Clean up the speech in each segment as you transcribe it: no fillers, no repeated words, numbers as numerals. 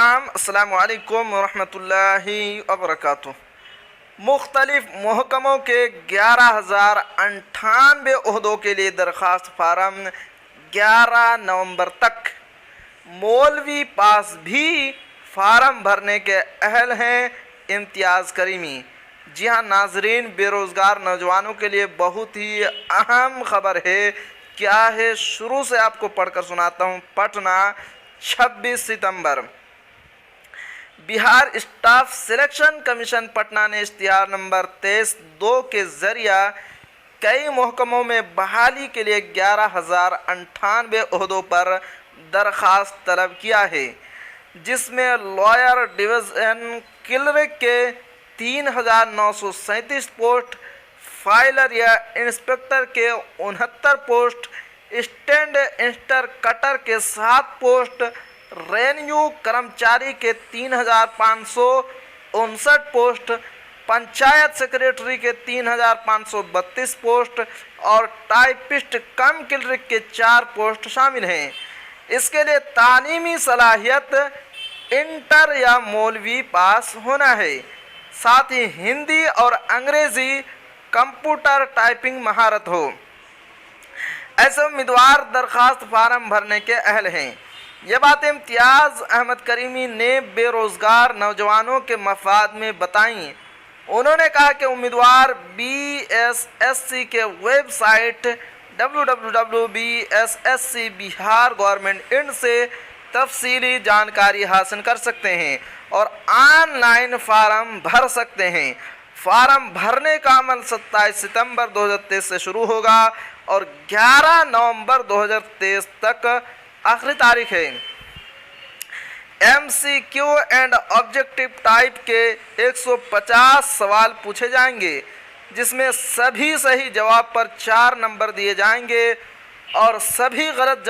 आम अस्सलाम वालेकुम वरहमतुल्लाहि वबरकातुह। मुख्तलिफ महकमों के 11,098 ओहदों के लिए दरख्वास्त फारम 11 नवंबर तक। मौलवी पास भी फारम भरने के अहल हैं। इम्तियाज़ करीमी। जी हाँ नाजरीन, बेरोज़गार नौजवानों के लिए बहुत ही अहम खबर है। क्या है, शुरू से आपको पढ़कर सुनाता हूँ। पटना 26 सितंबर। Bihar staff selection commission Patna ने इश्तिहार नंबर 23/2 के ज़रिया कई महकमों में बहाली के लिए 11,098 ओहदों पर दरख्वास्त तलब किया है, जिसमें लॉयर डिवीज़न क्लर्क के 3,937 पोस्ट, फाइलर या इंस्पेक्टर के 69 पोस्ट, स्टैंड इंस्टर कटर के 7 पोस्ट, रेवेन्यू कर्मचारी के 3,559 पोस्ट, पंचायत सेक्रेटरी के 3,532 पोस्ट और टाइपिस्ट कम क्लर्क के 4 पोस्ट शामिल हैं। इसके लिए तालीमी सलाहियत इंटर या मौलवी पास होना है। साथ ही हिंदी और अंग्रेज़ी कंप्यूटर टाइपिंग महारत हो। ऐसे उम्मीदवार दरख्वास्त फारम भरने के अहल हैं। ये बात इम्तियाज़ अहमद करीमी ने बेरोज़गार नौजवानों के मफाद में बताई। उन्होंने कहा कि उम्मीदवार BSSC के वेबसाइट www.bsscbihargovernment.in से तफसीली जानकारी हासिल कर सकते हैं और ऑनलाइन फारम भर सकते हैं। फारम भरने का अमल 27 सितंबर 2023 से शुरू होगा और 11 नवंबर 2023 तक आखिरी तारीख है। MCQ एंड ऑब्जेक्टिव टाइप के 150 सवाल पूछे जाएंगे, जिसमें सभी सही जवाब पर 4 नंबर दिए जाएंगे और सभी गलत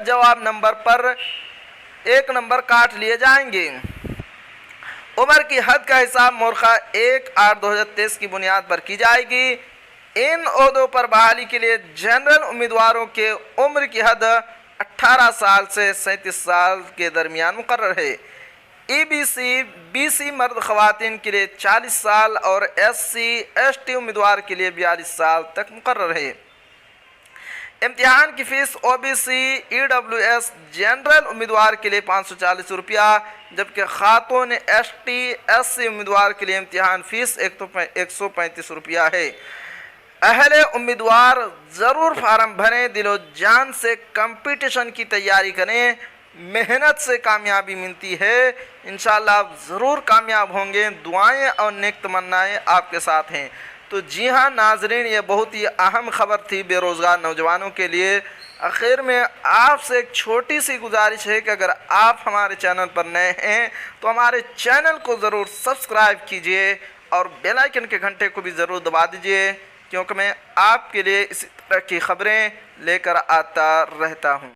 जवाब नंबर पर 1 नंबर काट लिए जाएंगे। उम्र की हद का हिसाब मोरखा 1/8/2023 की बुनियाद पर की जाएगी। इन ओहदों पर बहाली के लिए जनरल उम्मीदवारों के उम्र की हद 18 साल से 37 साल के दरमियान मुकर्रर है। BC मर्द ख़वातीन के लिए 40 साल और SC/ST उम्मीदवार के लिए 42 साल तक मुकर्रर है। इम्तिहान की फ़ीस OBC EWS जनरल उम्मीदवार के लिए 540 रुपया, जबकि खातून ST/SC उम्मीदवार के लिए इम्तिहान फ़ीस 135 रुपया है। अहले उम्मीदवार ज़रूर फारम भरें। दिलो जान से कंपटीशन की तैयारी करें। मेहनत से कामयाबी मिलती है। इंशाअल्लाह आप ज़रूर कामयाब होंगे। दुआएं और नेक तमन्नाएं आपके साथ हैं। तो जी हाँ नाजरीन, ये बहुत ही अहम ख़बर थी बेरोज़गार नौजवानों के लिए। आखिर में आपसे एक छोटी सी गुजारिश है कि अगर आप हमारे चैनल पर नए हैं तो हमारे चैनल को ज़रूर सब्सक्राइब कीजिए और बेल आइकन के घंटे को भी ज़रूर दबा दीजिए, क्योंकि मैं आपके लिए इसी तरह की ख़बरें लेकर आता रहता हूँ।